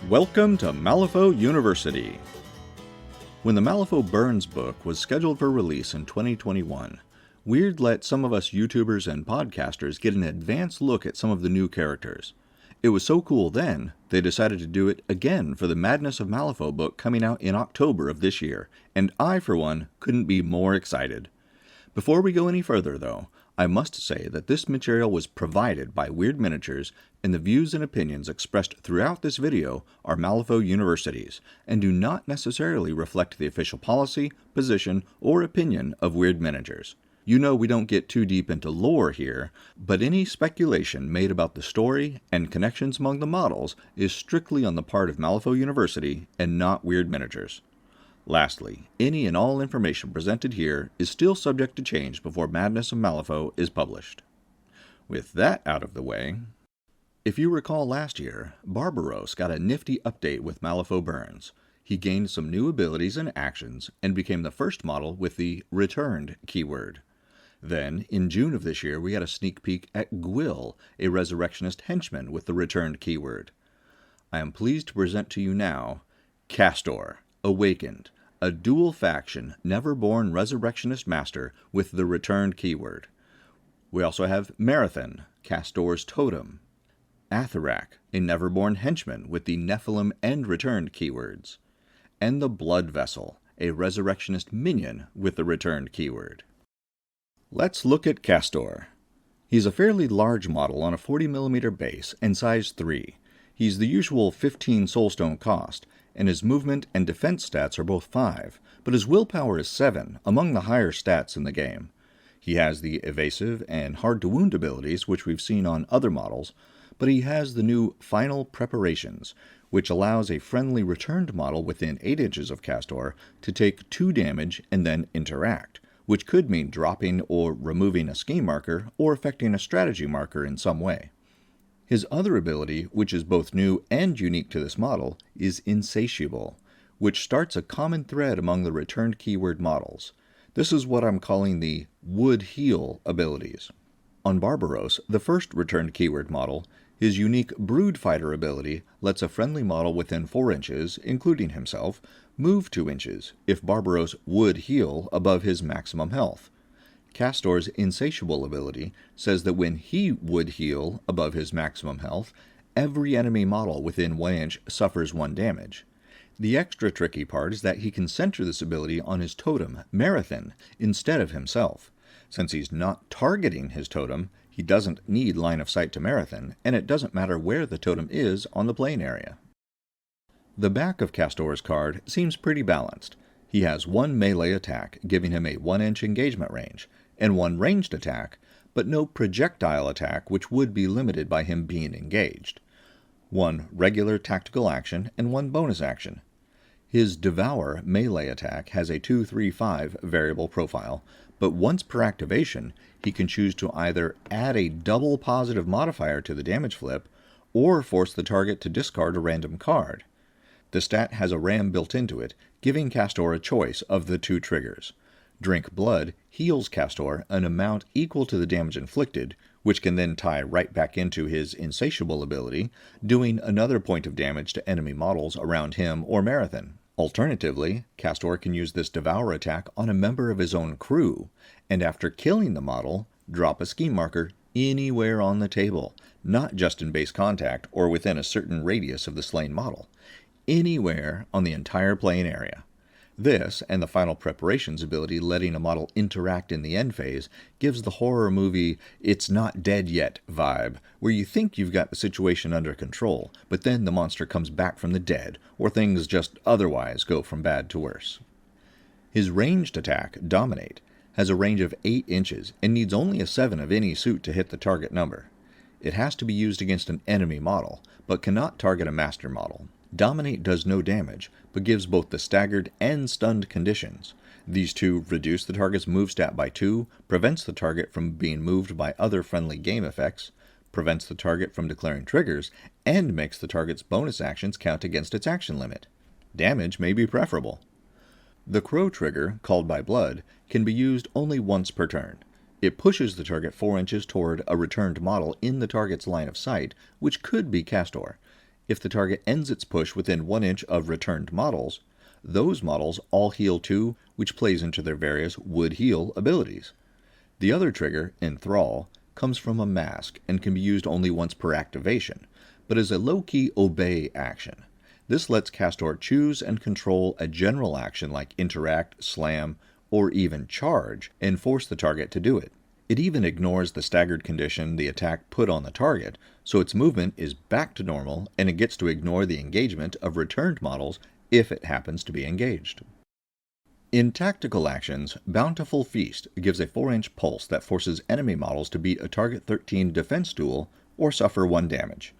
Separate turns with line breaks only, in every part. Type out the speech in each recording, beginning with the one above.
Welcome to Malifaux University. When the Malifaux Burns book was scheduled for release in 2021, Wyrd let some of us YouTubers and podcasters get an advanced look at some of the new characters. It was so cool then, they decided to do it again for the Madness of Malifaux book coming out in October of this year, and I, for one, couldn't be more excited. Before we go any further, though, I must say that this material was provided by Wyrd Miniatures, and the views and opinions expressed throughout this video are Malifaux University's, and do not necessarily reflect the official policy, position, or opinion of Wyrd Miniatures. You know we don't get too deep into lore here, but any speculation made about the story and connections among the models is strictly on the part of Malifaux University and not Wyrd Miniatures. Lastly, any and all information presented here is still subject to change before Madness of Malifaux is published. With that out of the way, if you recall last year, Barbaros got a nifty update with Malifaux Burns. He gained some new abilities and actions, and became the first model with the returned keyword. Then, in June of this year, we had a sneak peek at Gwyll, a resurrectionist henchman with the returned keyword. I am pleased to present to you now Kastore, Awakened, a dual-faction, never-born resurrectionist master with the returned keyword. We also have Marathine, Kastore's totem. Athorak, a never-born henchman with the Nephilim and returned keywords. And the Blood Vessel, a resurrectionist minion with the returned keyword. Let's look at Kastore. He's a fairly large model on a 40mm base and size 3. He's the usual 15 soulstone cost, and his movement and defense stats are both 5, but his willpower is 7, among the higher stats in the game. He has the evasive and hard-to-wound abilities which we've seen on other models, but he has the new Final Preparations, which allows a friendly returned model within 8 inches of Kastore to take 2 damage and then interact, which could mean dropping or removing a scheme marker or affecting a strategy marker in some way. His other ability, which is both new and unique to this model, is Insatiable, which starts a common thread among the returned keyword models. This is what I'm calling the Would Heal abilities. On Barbaros, the first returned keyword model, his unique Broodfighter ability lets a friendly model within 4 inches, including himself, move 2 inches if Barbaros would heal above his maximum health. Kastore's Insatiable ability says that when he would heal above his maximum health, every enemy model within 1 inch suffers 1 damage. The extra tricky part is that he can center this ability on his totem, Marathine, instead of himself. Since he's not targeting his totem, he doesn't need line of sight to Marathine, and it doesn't matter where the totem is on the playing area. The back of Kastore's card seems pretty balanced. He has 1 melee attack, giving him a 1-inch engagement range, and 1 ranged attack, but no projectile attack, which would be limited by him being engaged. 1 regular tactical action and 1 bonus action. His Devour melee attack has a 2-3-5 variable profile, but once per activation, he can choose to either add a double positive modifier to the damage flip, or force the target to discard a random card. The stat has a ram built into it, giving Kastore a choice of the 2 triggers. Drink Blood heals Kastore an amount equal to the damage inflicted, which can then tie right back into his Insatiable ability, doing another point of damage to enemy models around him or Marathine. Alternatively, Kastore can use this Devour attack on a member of his own crew, and after killing the model, drop a scheme marker anywhere on the table, not just in base contact or within a certain radius of the slain model, anywhere on the entire playing area. This, and the Final Preparations ability letting a model interact in the end phase, gives the horror movie "It's Not Dead Yet" vibe, where you think you've got the situation under control, but then the monster comes back from the dead, or things just otherwise go from bad to worse. His ranged attack, Dominate, has a range of 8 inches and needs only a 7 of any suit to hit the target number. It has to be used against an enemy model, but cannot target a master model. Dominate does no damage, but gives both the staggered and stunned conditions. These 2 reduce the target's move stat by 2, prevents the target from being moved by other friendly game effects, prevents the target from declaring triggers, and makes the target's bonus actions count against its action limit. Damage may be preferable. The Crow trigger, called by Blood, can be used only once per turn. It pushes the target 4 inches toward a returned model in the target's line of sight, which could be Kastore. If the target ends its push within 1 inch of returned models, those models all heal too, which plays into their various would heal abilities. The other trigger, Enthrall, comes from a mask and can be used only once per activation, but is a low-key obey action. This lets Kastore choose and control a general action like interact, slam, or even charge, and force the target to do it. It even ignores the staggered condition the attack put on the target, so its movement is back to normal and it gets to ignore the engagement of returned models if it happens to be engaged. In tactical actions, Bountiful Feast gives a 4-inch pulse that forces enemy models to beat a target 13 defense duel or suffer 1 damage.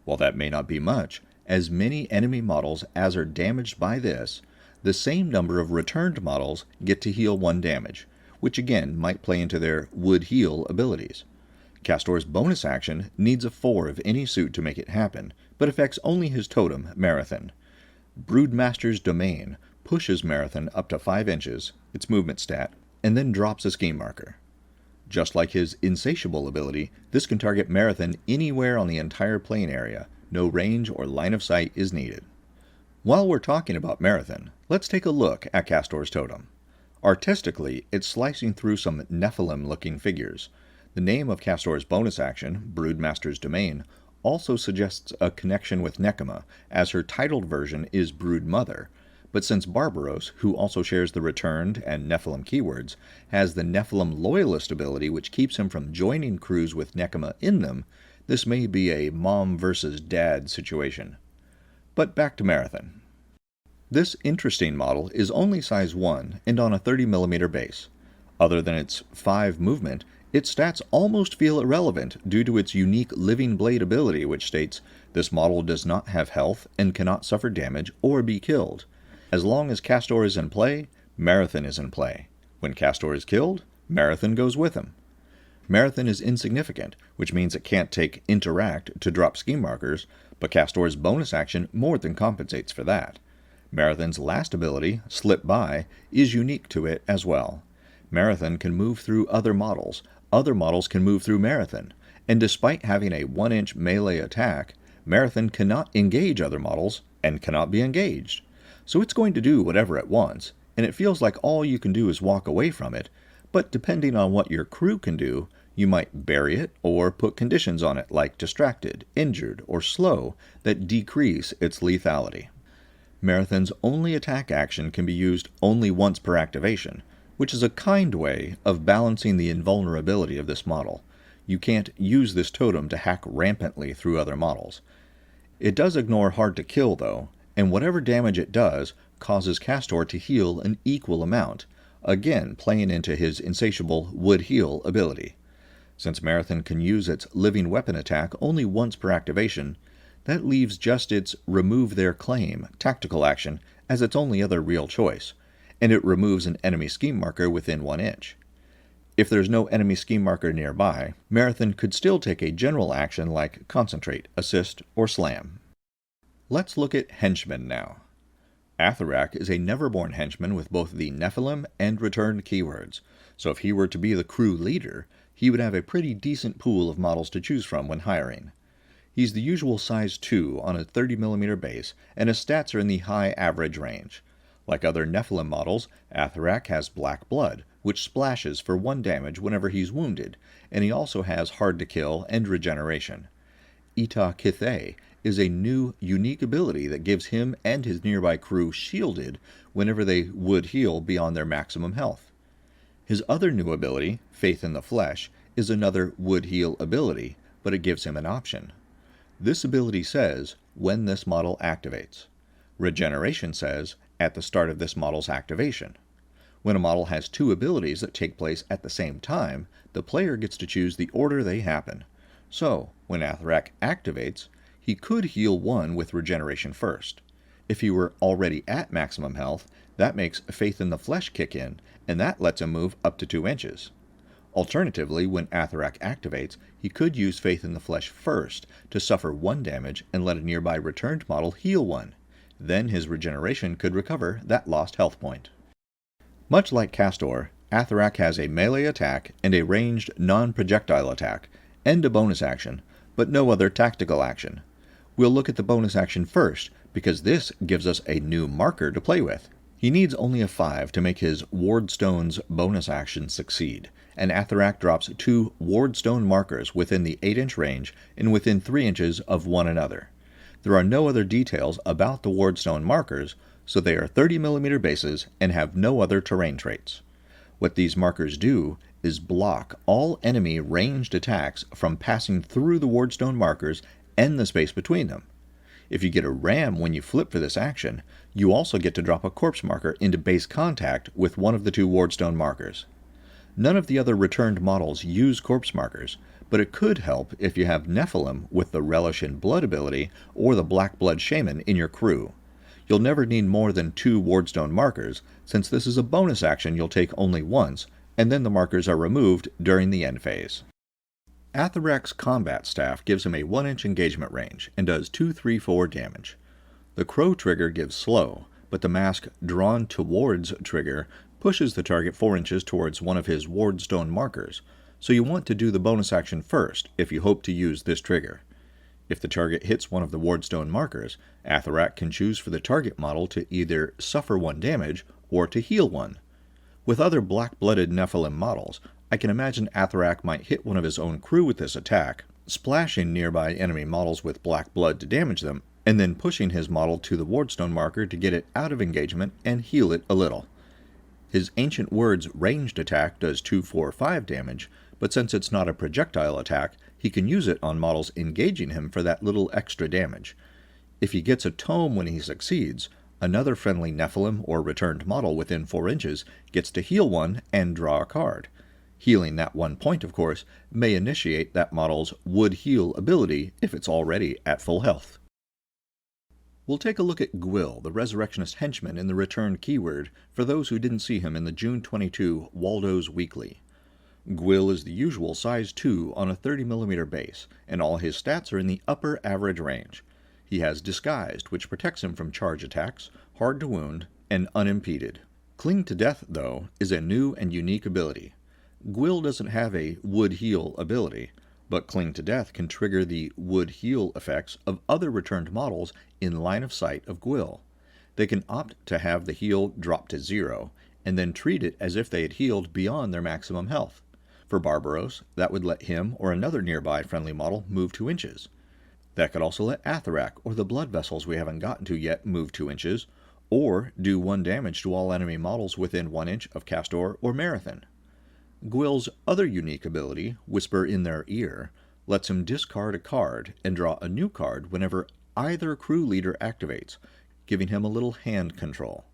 While that may not be much, as many enemy models as are damaged by this, the same number of returned models get to heal 1 damage, which again might play into their would heal abilities. Kastore's bonus action needs a 4 of any suit to make it happen, but affects only his totem, Marathine. Broodmaster's Domain pushes Marathine up to 5 inches, its movement stat, and then drops a scheme marker. Just like his Insatiable ability, this can target Marathine anywhere on the entire plane area. No range or line of sight is needed. While we're talking about Marathine, let's take a look at Kastore's totem. Artistically, it's slicing through some Nephilim-looking figures. The name of Kastore's bonus action, Broodmaster's Domain, also suggests a connection with Nekema, as her titled version is Broodmother, but since Barbaros, who also shares the returned and Nephilim keywords, has the Nephilim Loyalist ability which keeps him from joining crews with Nekema in them, this may be a mom versus dad situation. But back to Marathine. This interesting model is only size 1 and on a 30mm base. Other than its 5 movement, its stats almost feel irrelevant due to its unique Living Blade ability which states, this model does not have health and cannot suffer damage or be killed. As long as Kastore is in play, Marathine is in play. When Kastore is killed, Marathine goes with him. Marathine is insignificant, which means it can't take Interact to drop scheme markers, but Kastore's bonus action more than compensates for that. Marathine's last ability, Slip By, is unique to it as well. Marathine can move through other models can move through Marathine, and despite having a 1-inch melee attack, Marathine cannot engage other models and cannot be engaged. So it's going to do whatever it wants, and it feels like all you can do is walk away from it, but depending on what your crew can do, you might bury it or put conditions on it like distracted, injured, or slow that decrease its lethality. Marathine's only attack action can be used only once per activation, which is a kind way of balancing the invulnerability of this model. You can't use this totem to hack rampantly through other models. It does ignore hard to kill though, and whatever damage it does causes Kastore to heal an equal amount, again playing into his Insatiable would heal ability. Since Marathine can use its living weapon attack only once per activation, that leaves just its Remove Their Claim tactical action as its only other real choice, and it removes an enemy scheme marker within 1 inch. If there's no enemy scheme marker nearby, Marathine could still take a general action like Concentrate, Assist, or Slam. Let's look at Henchmen now. Athorak is a Neverborn henchman with both the Nephilim and returned keywords, so if he were to be the crew leader, he would have a pretty decent pool of models to choose from when hiring. He's the usual size 2 on a 30mm base, and his stats are in the high average range. Like other Nephilim models, Athorak has Black Blood, which splashes for 1 damage whenever he's wounded, and he also has Hard to Kill and Regeneration. Ita Kithe is a new, unique ability that gives him and his nearby crew shielded whenever they would heal beyond their maximum health. His other new ability, Faith in the Flesh, is another would heal ability, but it gives him an option. This ability says, when this model activates. Regeneration says, at the start of this model's activation. When a model has 2 abilities that take place at the same time, the player gets to choose the order they happen. So, when Athorak activates, he could heal 1 with Regeneration first. If he were already at maximum health, that makes Faith in the Flesh kick in, and that lets him move up to 2 inches. Alternatively, when Athorak activates, he could use Faith in the Flesh first to suffer 1 damage and let a nearby returned model heal 1. Then his regeneration could recover that lost health point. Much like Kastore, Athorak has a melee attack and a ranged non-projectile attack, and a bonus action, but no other tactical action. We'll look at the bonus action first, because this gives us a new marker to play with. He needs only a 5 to make his Wardstone's bonus action succeed, and Athorak drops 2 Wardstone markers within the 8-inch range and within 3 inches of one another. There are no other details about the Wardstone markers, so they are 30mm bases and have no other terrain traits. What these markers do is block all enemy ranged attacks from passing through the Wardstone markers and the space between them. If you get a ram when you flip for this action, you also get to drop a corpse marker into base contact with one of the 2 Wardstone markers. None of the other returned models use corpse markers, but it could help if you have Nephilim with the Relish in Blood ability or the Black Blood Shaman in your crew. You'll never need more than 2 Wardstone markers, since this is a bonus action you'll take only once, and then the markers are removed during the end phase. Athorak's combat staff gives him a 1-inch engagement range and does 2-3-4 damage. The Crow trigger gives slow, but the mask Drawn Towards trigger pushes the target 4 inches towards one of his Wardstone markers, so you want to do the bonus action first if you hope to use this trigger. If the target hits one of the Wardstone markers, Athorak can choose for the target model to either suffer 1 damage or to heal 1. With other black-blooded Nephilim models, I can imagine Athorak might hit one of his own crew with this attack, splashing nearby enemy models with black blood to damage them, and then pushing his model to the Wardstone marker to get it out of engagement and heal it a little. His Ancient Word's ranged attack does 2-4-5 damage, but since it's not a projectile attack, he can use it on models engaging him for that little extra damage. If he gets a tome when he succeeds, another friendly Nephilim or returned model within 4 inches gets to heal 1 and draw a card. Healing that 1 point, of course, may initiate that model's Would Heal ability if it's already at full health. We'll take a look at Gwyll, the Resurrectionist henchman in the returned keyword, for those who didn't see him in the June 22 Waldo's Weekly. Gwyll is the usual size 2 on a 30mm base, and all his stats are in the upper average range. He has Disguised, which protects him from charge attacks, Hard to Wound, and Unimpeded. Cling to Death, though, is a new and unique ability. Gwyll doesn't have a Would Heal ability, but Cling to Death can trigger the Would Heal effects of other returned models in line of sight of Gwyll. They can opt to have the heal drop to 0, and then treat it as if they had healed beyond their maximum health. For Barbaros, that would let him or another nearby friendly model move 2 inches. That could also let Athorak or the blood vessels we haven't gotten to yet move 2 inches, or do 1 damage to all enemy models within 1 inch of Kastore or Marathine. Gwyl's other unique ability, Whisper in Their Ear, lets him discard a card and draw a new card whenever either crew leader activates, giving him a little hand control.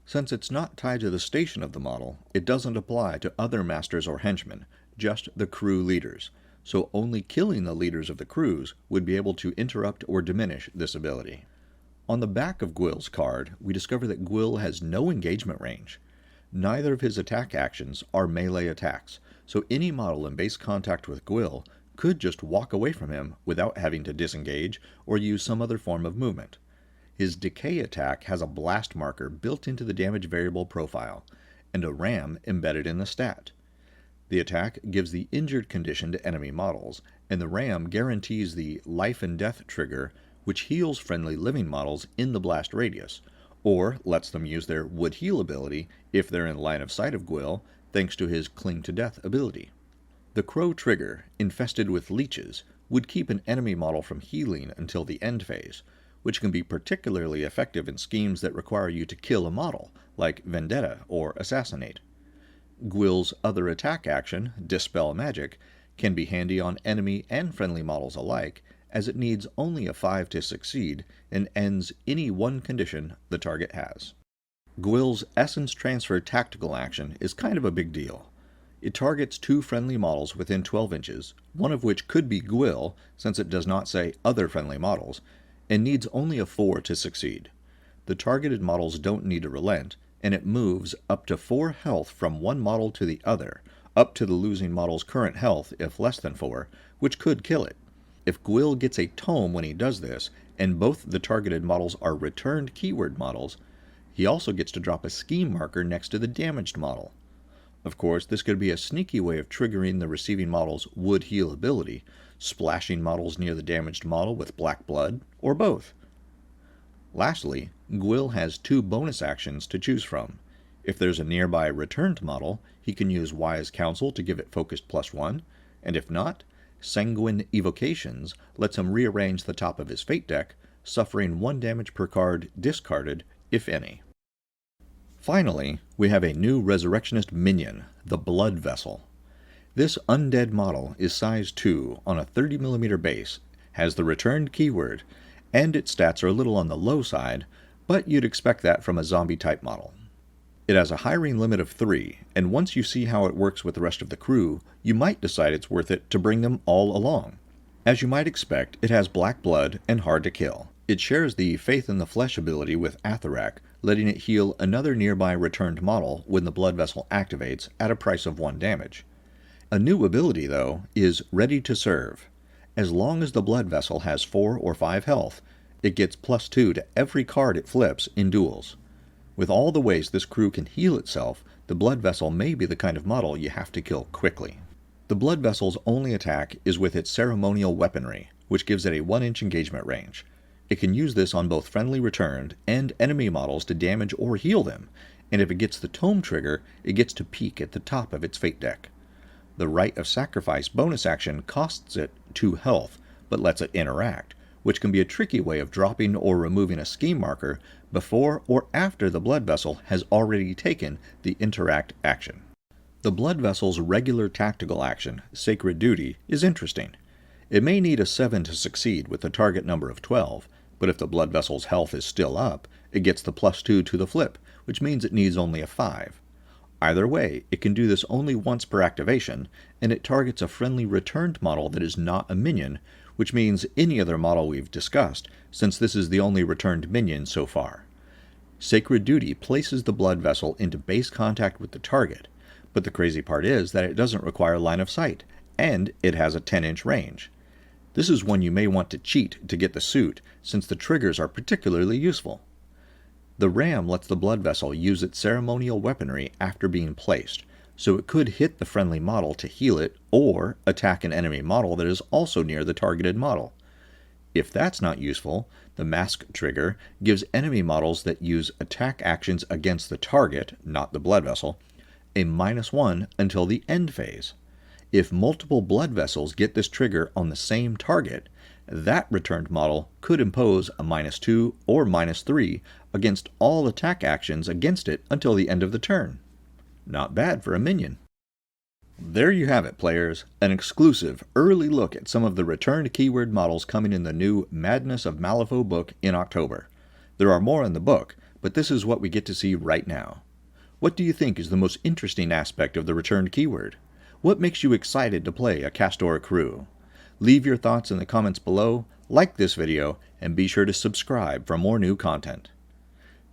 Since it's not tied to the station of the model, it doesn't apply to other masters or henchmen, just the crew leaders, so only killing the leaders of the crews would be able to interrupt or diminish this ability. On the back of Gwyl's card, we discover that Gwyll has no engagement range. Neither of his attack actions are melee attacks, so any model in base contact with Gwyll could just walk away from him without having to disengage or use some other form of movement. His Decay attack has a blast marker built into the damage variable profile, and a ram embedded in the stat. The attack gives the injured condition to enemy models, and the ram guarantees the Life and Death trigger, which heals friendly living models in the blast radius, or lets them use their Would Heal ability if they're in line of sight of Gwyll, thanks to his Cling to Death ability. The Crow trigger, infested with leeches, would keep an enemy model from healing until the end phase, which can be particularly effective in schemes that require you to kill a model, like Vendetta or Assassinate. Gwyl's other attack action, Dispel Magic, can be handy on enemy and friendly models alike, as it needs only a 5 to succeed and ends any one condition the target has. Gwyl's Essence Transfer tactical action is kind of a big deal. It targets 2 friendly models within 12 inches, one of which could be Gwyll, since it does not say other friendly models, and needs only a 4 to succeed. The targeted models don't need to relent, and it moves up to 4 health from one model to the other, up to the losing model's current health if less than 4, which could kill it. If Gwyll gets a tome when he does this, and both the targeted models are returned keyword models, he also gets to drop a scheme marker next to the damaged model. Of course, this could be a sneaky way of triggering the receiving model's would heal ability, splashing models near the damaged model with black blood, or both. Lastly, Gwyll has 2 bonus actions to choose from. If there's a nearby returned model, he can use Wise Counsel to give it focused +1, and if not, Sanguine Evocations lets him rearrange the top of his fate deck, suffering 1 damage per card discarded, if any. Finally, we have a new Resurrectionist minion, the Blood Vessel. This undead model is size 2 on a 30mm base, has the returned keyword, and its stats are a little on the low side, but you'd expect that from a zombie-type model. It has a hiring limit of 3, and once you see how it works with the rest of the crew, you might decide it's worth it to bring them all along. As you might expect, it has black blood and hard to kill. It shares the Faith in the Flesh ability with Athorak, letting it heal another nearby returned model when the Blood Vessel activates at a price of 1 damage. A new ability, though, is Ready to Serve. As long as the Blood Vessel has 4 or 5 health, it gets +2 to every card it flips in duels. With all the ways this crew can heal itself, the Blood Vessel may be the kind of model you have to kill quickly. The Blood Vessel's only attack is with its ceremonial weaponry, which gives it a 1-inch engagement range. It can use this on both friendly returned and enemy models to damage or heal them, and if it gets the Tome trigger, it gets to peek at the top of its fate deck. The Rite of Sacrifice bonus action costs it 2 health, but lets it interact, which can be a tricky way of dropping or removing a scheme marker before or after the Blood Vessel has already taken the interact action. The Blood Vessel's regular tactical action, Sacred Duty, is interesting. It may need a 7 to succeed with a target number of 12, but if the Blood Vessel's health is still up, it gets the +2 to the flip, which means it needs only a 5. Either way, it can do this only once per activation, and it targets a friendly returned model that is not a minion, which means any other model we've discussed, since this is the only returned minion so far. Sacred Duty places the Blood Vessel into base contact with the target, but the crazy part is that it doesn't require line of sight, and it has a 10-inch range. This is one you may want to cheat to get the suit, since the triggers are particularly useful. The Ram lets the Blood Vessel use its ceremonial weaponry after being placed, so it could hit the friendly model to heal it, or attack an enemy model that is also near the targeted model. If that's not useful, the Mask trigger gives enemy models that use attack actions against the target, not the Blood Vessel, a -1 until the end phase. If multiple Blood Vessels get this trigger on the same target, that returned model could impose a -2 or -3 against all attack actions against it until the end of the turn. Not bad for a minion. There you have it, players, an exclusive early look at some of the returned keyword models coming in the new Madness of Malifaux book in October. There are more in the book, but this is what we get to see right now. What do you think is the most interesting aspect of the returned keyword? What makes you excited to play a Kastore crew? Leave your thoughts in the comments below, like this video, and be sure to subscribe for more new content.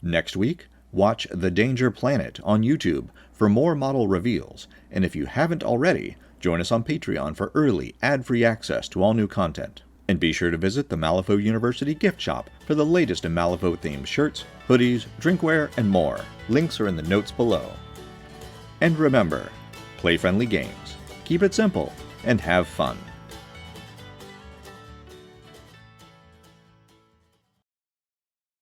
Next week, watch The Danger Planet on YouTube for more model reveals, and if you haven't already, join us on Patreon for early, ad-free access to all new content. And be sure to visit the Malifaux University gift shop for the latest in Malifaux-themed shirts, hoodies, drinkware, and more. Links are in the notes below. And remember, play friendly games, keep it simple, and have fun.